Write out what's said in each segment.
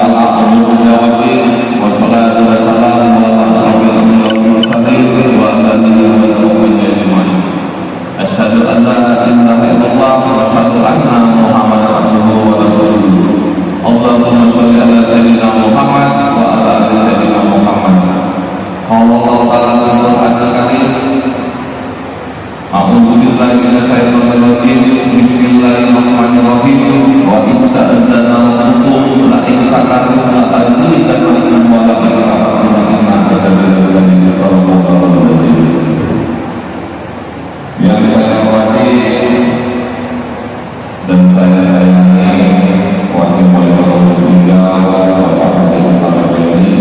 ala dunya waddin wassalatu wassalamu ala asyrofil anbiya'i wal mursalin wa ala alihi wa sahbihi ajma'in. Asyhadu an la ilaha illallah wa asyhadu anna Muhammadan abduhu wa rasuluh. Allahumma sholli ala sayyidina Muhammad wa ala ali sayyidina Muhammad. Allah ta'ala Al-Qur'anul Karim. A'udzu billahi minasyaitonir rajim. Bismillahirrahmanirrahim. Wa ista'dzana rabbukum la in syakartum la azidannakum wa la in kafartum inna adzabi lasyadid. Sallallahu alaihi wasallam. Yang saya hormati dan saya sayangi wakil wali kota Tunggal Bapak Haji Muhammad ini,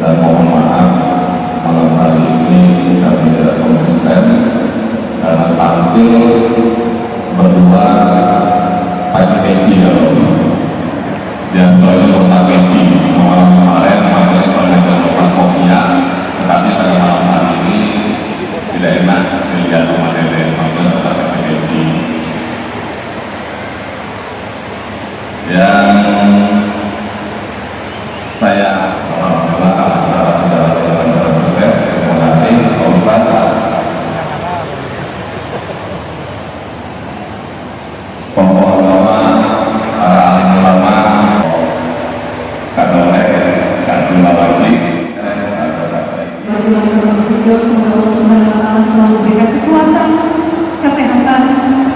dan mohon maaf malam hari ini kami tidak konsisten karena tampil berdua pagi peci dan soalnya kota peci malam kemarin makanya soalnya ada lepas kopiah, tetapi pada malam hari ini tidak enak melihat rumah nenek makanya kota peci. Yang saya sukses, terima kasih Pak Ustaz, tokoh agama, para alim ulama, kadolek, kadula wali. Semoga Allah Subhanahu wa Ta'ala selalu berikan kekuatan, kesehatan,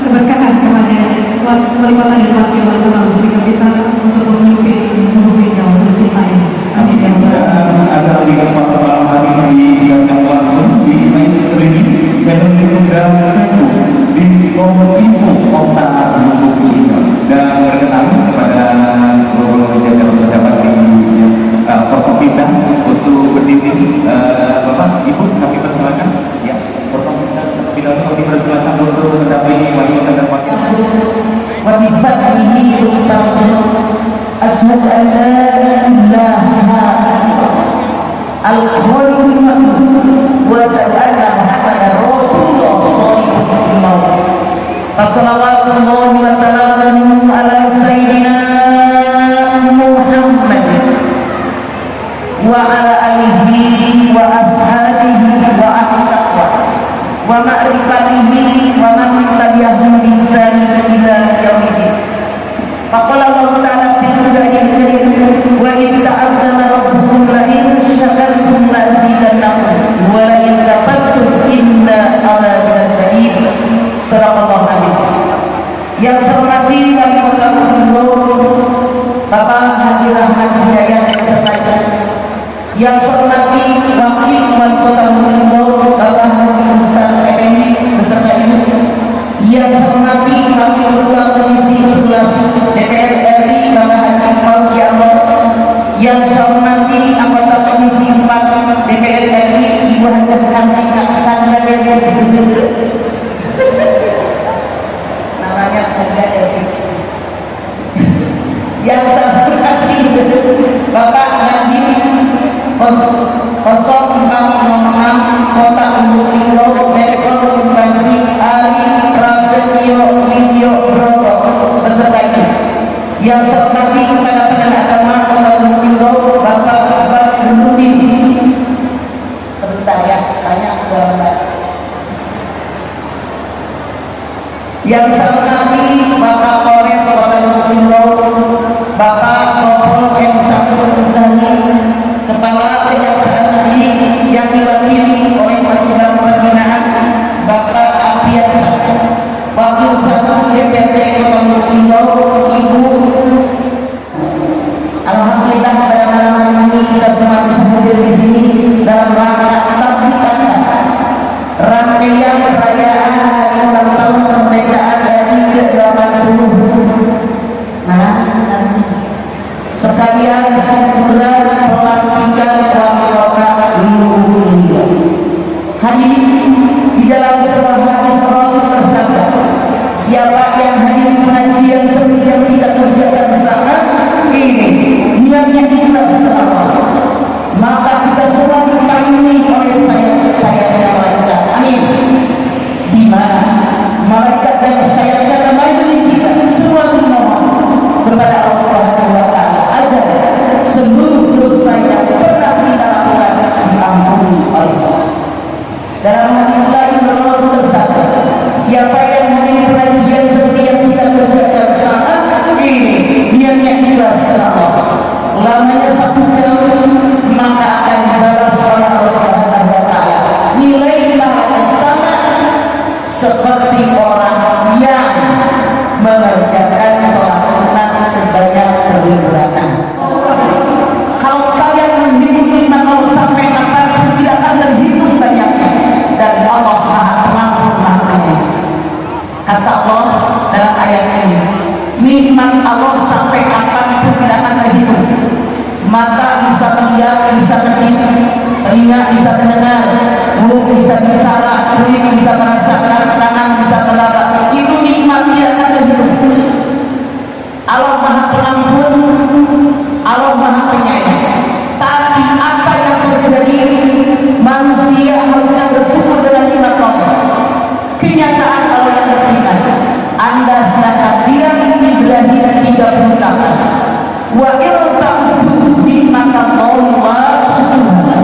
keberkahan kepada wali kota dan wakil wali kota berikan kita untuk memimpin yang mencintai. Amin ya Allah. Acara di kesempatan malam hari ini disiarkan langsung di live streaming channel YouTube dan Facebook di Kominfo Kota Lubuk Linggau, dan berkenan kepada seluruh pejabat-pejabat di kota kita untuk berdiri. Bapak, Ibu, kami persilakan. Ya, kami persilakan untuk mendampingi wali kota dan wakil. Wa bi fadlihi tu'tamu asyhadu an la ilaha al-khaliqul ma'bud wa asyhadu anna Muhammadar Rasulullah shallallahul maut. Wassallallahu wa sallamu ala sayyidina Muhammad wa ala alihi wa ashabihi wa ahli taqwa wa ma'rifatihi wa man tabi'ahum bi ihsan ila yaumil. Faqala Allah Ta'ala fi Qur'anil Karim wa in ta'azzana rabbukum la in syakartum la azidannakum wa la in kafartum inna adzabi lasyadid. Sadaqallahu adzim. Yang saya hormati wali kota Lubuk, Bapak Haji Rahmat Hidayat beserta yang saya hormati wakil wali kota Lubuk, Bapak Haji Ustaz Effendi beserta ibu, yang saya hormati wakil ketua Komisi 11 DPR RI Bapak Haji Faruqiah, yang saya hormati anggota Komisi 4 DPR RI Ibu Hajah Kartika Sandra namanya Hajah Eci, yang saya hormati Bapak Nadiem 0406 Kota Lubuk Linggau, Letkol Infantri Ali Prasetyo Widyo Broto beserta ibu, yang saya hormati kepada penegak agama Kota Lubuk Linggau Bapak Badruddin. Sebentar ya, tanya kepada yang saya hormati Bapak Polres Kota Lubuk Linggau Bapak Kompol M. Samsul Zani, Kepala Kejaksaan Negeri yang diwakili oleh Masjid Pembinaan Bapak Afiat Satu, Wakil Satu DPRD Kota Lubuk Linggau Ibu. Alhamdulillah pada malam hari ini kita semua bisa hadir di sini dalam rangka tablikan rangkaian perayaan hari ulang tahun kemerdekaan RI ke-80. Sekalian segera pelantikan wali kota Lubuk Linggau. Hadirin, di dalam sebuah hadis Rasul bersabda, siapa yang hadir pengajian seperti yang kita kerjakan saat ini, niatnya ikhlas kepada Allah, maka kita semua dipayungi oleh sayap-sayapnya malaikat. Amin. Di mana malaikat dan sayapnya memayungi kita semua memohon kepada Allah Subhanahu wa Ta'ala wa iltamtu nikmatallahi wa tusuha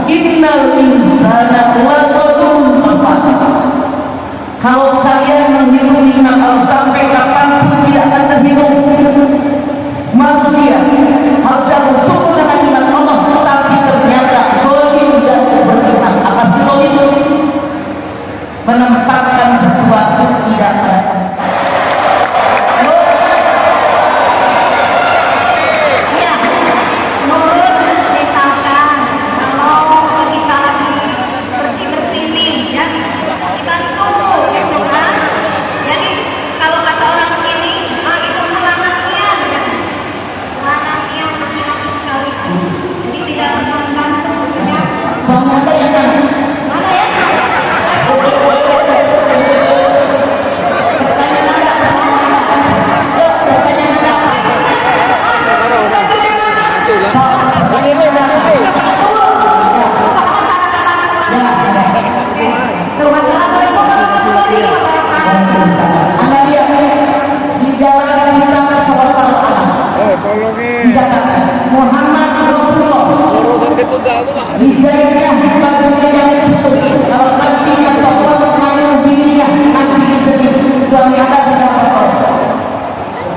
innal insana laghafurun kafar. Kalau kalian menghitung nikmat Allah sampai kapanpun tidak akan terhitung. Manusia harusnya bersyukur dengan nikmat Allah, tapi ternyata zalim dan bernikmat. Apa sih zalim? Menempatkan sesuatu tidak ada. Ya, menurut misalkan kalau kita lagi bersih-bersih nih, ya, dibantu gitu kan. Jadi kalau kata orang sini, itu melanaknya, ya. Melanaknya laki-laki sekali. Jadi tidak pernah membantu, ya. Soalnya ya kan? Mana ya? Wassalamualaikum warahmatullahi wabarakatuh. Anda lihat di dalam kitab surat Al-An'am dikatakan Muhammad Rasulullah dijahitnya bajunya yang putus. Kalau kancingnya coklat, maka bininya kancing sedih. Suami Anda sudah berkor.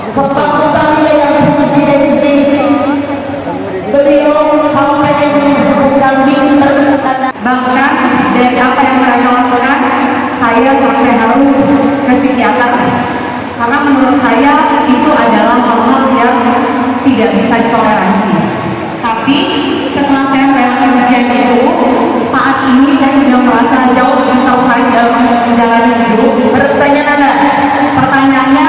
Sepatu talinya yang putus dijahit sedih. Beliau kalau pengen susu kambing terlihat. Bahkan dari apa yang mereka lakukan, saya sampai harus ke psikiater karena menurut saya itu adalah hal-hal yang tidak bisa ditoleransi. Tapi setelah saya melewati ujian itu, saat ini saya sudah merasa jauh lebih selesai dalam menjalani hidup. Pertanyaannya,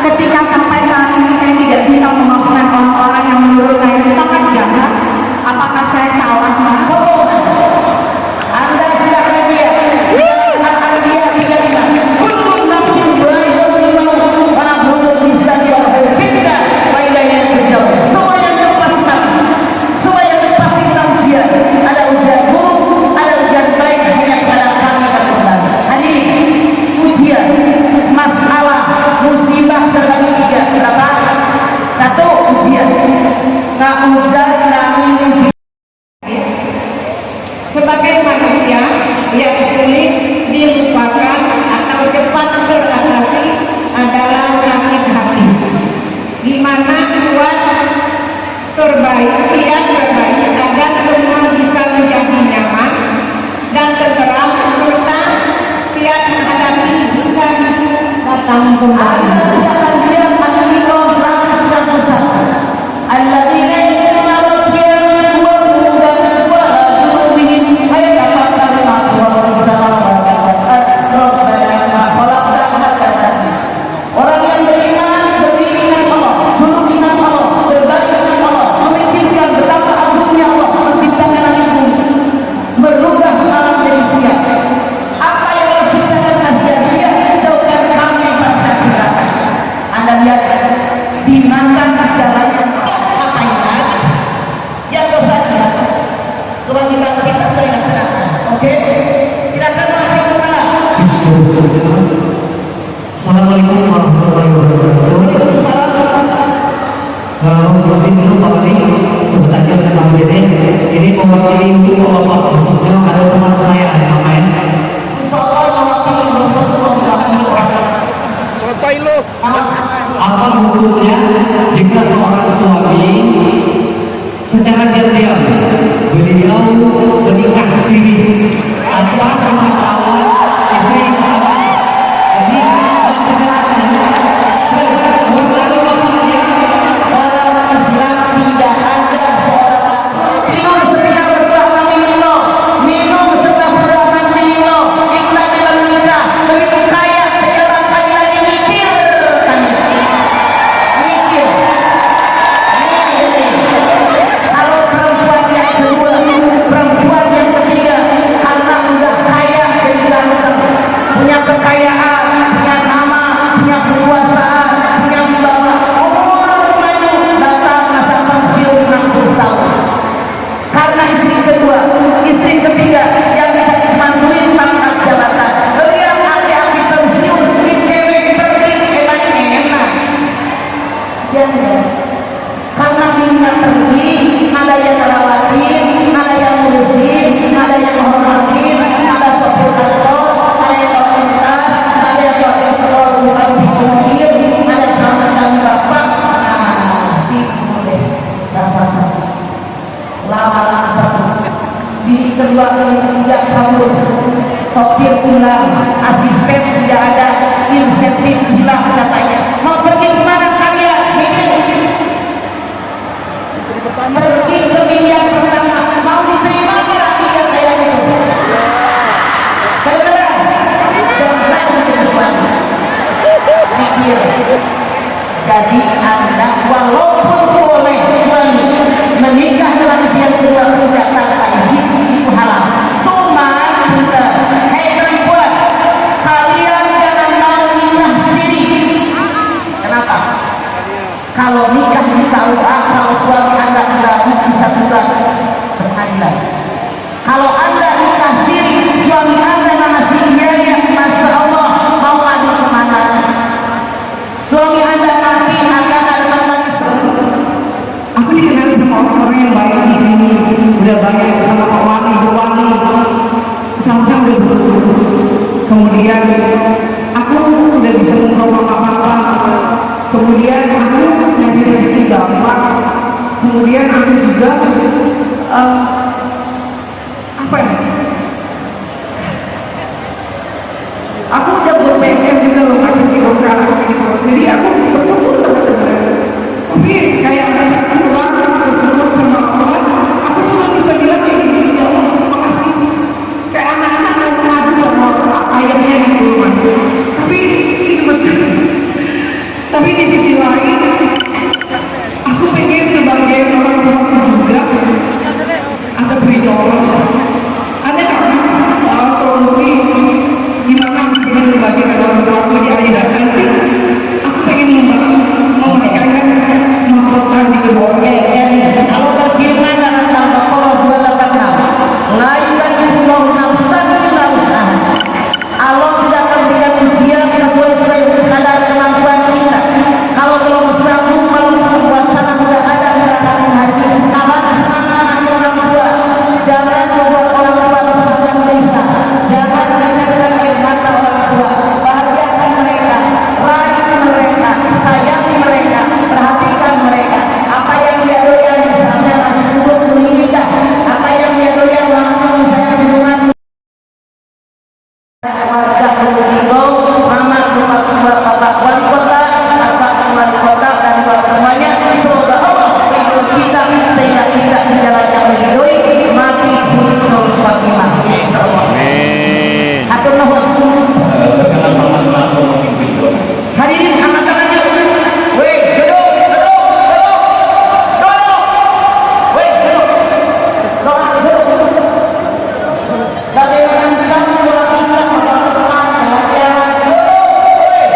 ketika sampai saat ini saya tidak bisa memaafkan orang-orang yang menurut saya sangat jahat, apakah saya salah? Anda silakan dia. Silakan dia tidak ingat. Kullu nafsin dha'iqatul maut wa nabluukum bis-syarri wal khairi fitnah wa ilayna turja'un. Semua yang pasti mati. Semua yang pasti kita ujian. Ada ujian buruk, ada ujian baik, hanya pada kami berkembali. Hadirin, ujian, masalah, musibah terbagi tiga. Berapa? Satu, ujian. Nggak ujian, nggak ujian. Sebagai manusia yang sulit dilupakan atau cepat teratasi adalah sakit hati, di mana buat pihak terbaik agar semua bisa menjadi nyaman dan tenteram serta siap menghadapi duka datang kembali. Anda silakan lihat Al-Imran 191. Alladzina yu'minuna bil-ghaibi wa hum junubihim wa yatafakkaruna fi khalqis samawati wal ardi rabbana ma khalaqta hadza batila. Orang yang beriman dengan Allah, dulu dengan Allah, berbalik dengan Allah, memikirkan betapa agungnya Allah menciptakan langit bumi, merubah alam jadi siap. Apa yang Allah ciptakan sia-sia, jauhkan kami pada saat neraka. Anda lihat di mana jalannya, ngapain lagi? Yang dosa silakan. Kewajiban kita sering laksanakan. Oke? Silakan mengangkat kepala. Assalamualaikum warahmatullahi wabarakatuh. Waalaikumsalam. Izin dulu Pak Wali untuk bertanya dengan Pak Dede. Ini mewakili untuk Bapak khususnya ada teman saya ada namanya. Soal mewakili belum tentu mewakili orang. Apa hukumnya jika seorang suami secara diam-diam beliau menikah siri atau pengetahuan istri? Jadi Dalam Islam tidak ada seorang minum sekitar berapa minum setelah minum iklan dalam nikah begitu kaya orang kaya lagi mikir kalau ada yang ngerawatin, ada yang ngurusin, ada yang menghormatin, ada sopir kantor, ada yang bawa tas, ada yang bawa bukan di mobil, ada yang selamatkan bapak. Nah, itu deh dasar lama-lama satu di kedua ketiga kabur, sopir pulang, asisten tidak ada, insentif hilang. Katanya mau pergi kemana kalian? Pergi ke miliar pertama, mau diterima nggak miliar kayak gitu? Beneran? Jangan menjadi suami. Pikir. Jadi Anda walaupun boleh suami menikah dengan istri yang kedua tidak tanpa izin, itu halal. Cuma hei perempuan, kalian jangan mau nikah siri. Kenapa? Kalau nikah di KUA, kalau suami Anda tidak bisa juga pengadilan. Kalau Anda nikah siri, suami Anda masih biaya, masya Allah, mau adu kemana? Suami Anda nanti akan ada lagi. Aku dikenal sama orang-orang yang baik di sini, udah baik sama Pak Wali, Bu Wali, sama-sama udah bersyukur. Kemudian aku udah bisa membawa apa-apa. Kemudian aku nyari rezeki gampang. Kemudian aku juga apa ya? Aku udah ber-PNS juga loh, aku di program gitu. Jadi aku bersyukur teman-teman. Tapi kayak rasa kurang, bersyukur sama Allah. Aku cuma bisa bilang kayak gini, ya Allah, terima kasih. Kayak anak-anak mau mengadu sama ayahnya gitu. Tapi ini betul. Tapi di sisi lain, aku pengen sebagai orang tua juga atas ridho Allah. Ada nggak solusi gimana aku pengen berbagi dengan orang tua aku di akhirat nanti? Aku pengen memberikan mahkota di kedua. Kalau berfirman dalam Al-Baqarah 286, la yukallifullahu nafsan illa wus'aha. Allah tidak akan berikan ujian kecuali sesuai kadar kemampuan kita. Kalau belum sanggup mampu wacana sudah ada mengatakan hadis, semangat orang tua. Jangan membuat orang tua bersemangat desa. Jangan meneteskan air mata orang tua. Bahagiakan mereka, raih mereka, sayangi mereka, perhatikan mereka. Apa yang dia doyan misalnya nasi uduk menginginkan, apa yang dia doyan langsung misalnya hubungan warga Probolinggo sama bapak wali kota, bapak wali kota dan bapak semuanya. Semoga Allah ridho kita sehingga kita menjalankan ridhoi mati husnul khotimah. Insyaallah. Atur nuhun. Perkenalan langsung memimpin doa. Hadirin angkat tangannya. Weh, duduk. Weh, duduk. Doa duduk. Bagaimana kamu melakukan sama Tuhan jalan-jalan duduk. Weh.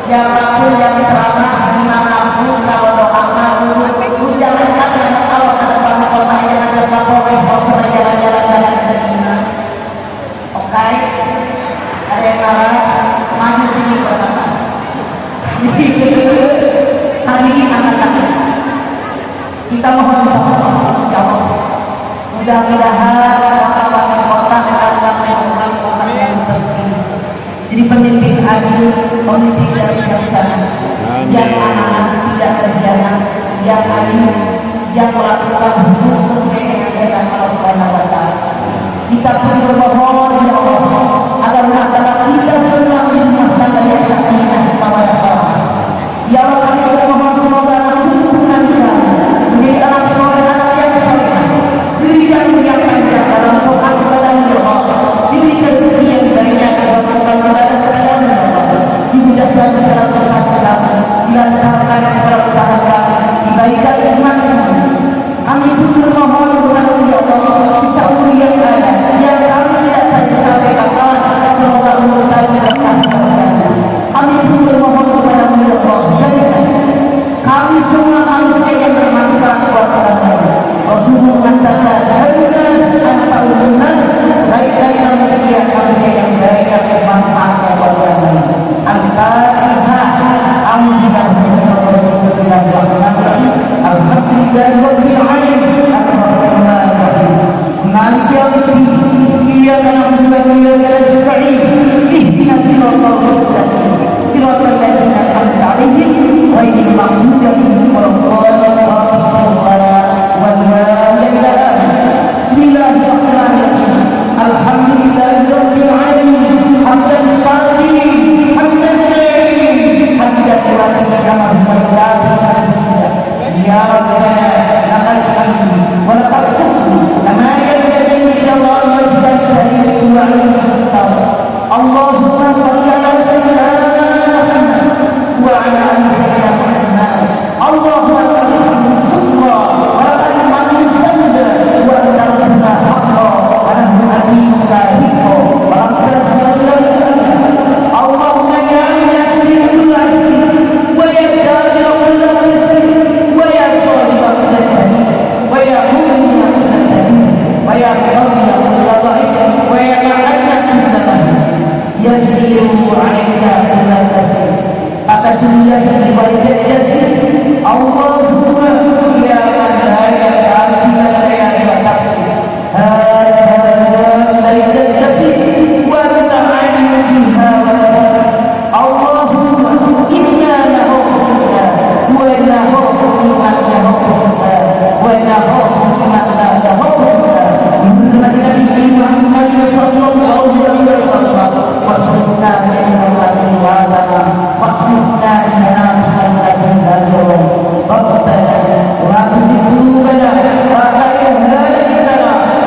Siapapun yang ceramah dimanapun kalau doa mau jangan kata kalau ada wali kota yang ada Kapolres mau sudah jalan-jalan ke mana. Oke, ada yang marah, maju sini berkata. Hari ini anak-anak kita mohon sama Allah jawab. Mudah-mudahan wali kota adalah orang yang terpilih. Jadi pemimpin adil, pemimpin yang bijaksana, yang amanah, tidak terhianat, yang adil, yang melakukan hukum sesuai dengan kehendak Allah Subhanahu wa Ta'ala. Kita pun bermohon ya Allah agar antara kita semua menyembah yang sakinah kepada Allah. Ya Allah kami bermohon semoga cucukan kita menjadi anak soleh, anak yang soleh, diberikan yang panjang dalam doa kepada Allah, diberikan rezeki yang banyak dalam kepada Allah, dimudahkan segala usaha kami, dilancarkan segala usaha kami, diberikan iman يا ربنا لك الحمد ولك الشكر كما ينبغي لجلال وجهك وعلو سلطانك اللهم صل على سيدنا محمد وعلى ال سيدنا محمد اللهم لك الحمد شكرا ولك الحمد حمدا وانت ربنا حقا ونحن امينك حقا وربنا سلام اللهم يا ياسر كل عسير ويا جابر كل عسير ويا صاحب كل كريم ويا مؤمن كل كريم ويا قوي كل ضعيف ويا معنا كل مهين يسير عليك كل يسير أكسر يسير ويجد يسير اللهم يا من لا يكاد يا تفسير هذا ليلة يسير وأنت عالم بها ونسير اللهم إنا نعوذ ونعوذ من نعوذ ونعوذ من نعوذ بحرمة نبي محمد صلى الله عليه وسلم واحرسنا من الذي وعدنا واحرسنا من الذي ذكرنا ربنا لا تزغ قلوبنا بعد إذ هديتنا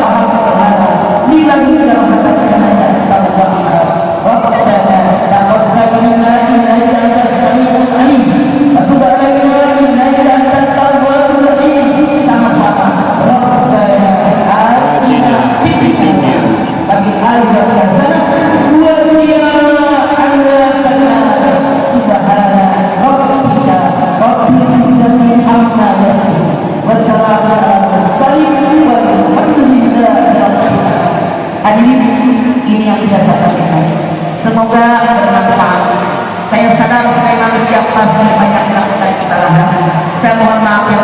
وهب لنا من لدنك رحمة إنك أنت الوهاب ربنا تقبل منا إنك أنت السميع العليم وتب علينا إنك أنت التواب الرحيم sama-sama ربنا آتنا في الدنيا وفي الآخرة حسنة وقنا عذاب النار سبحان ربك رب العزة عما يصفون وسلام على المرسلين والحمد لله رب العالمين. Hadirin, ini yang bisa saya sampaikan. Semoga bermanfaat. Saya sadar sebagai manusia pasti banyak melakukan kesalahan. Saya mohon maaf yang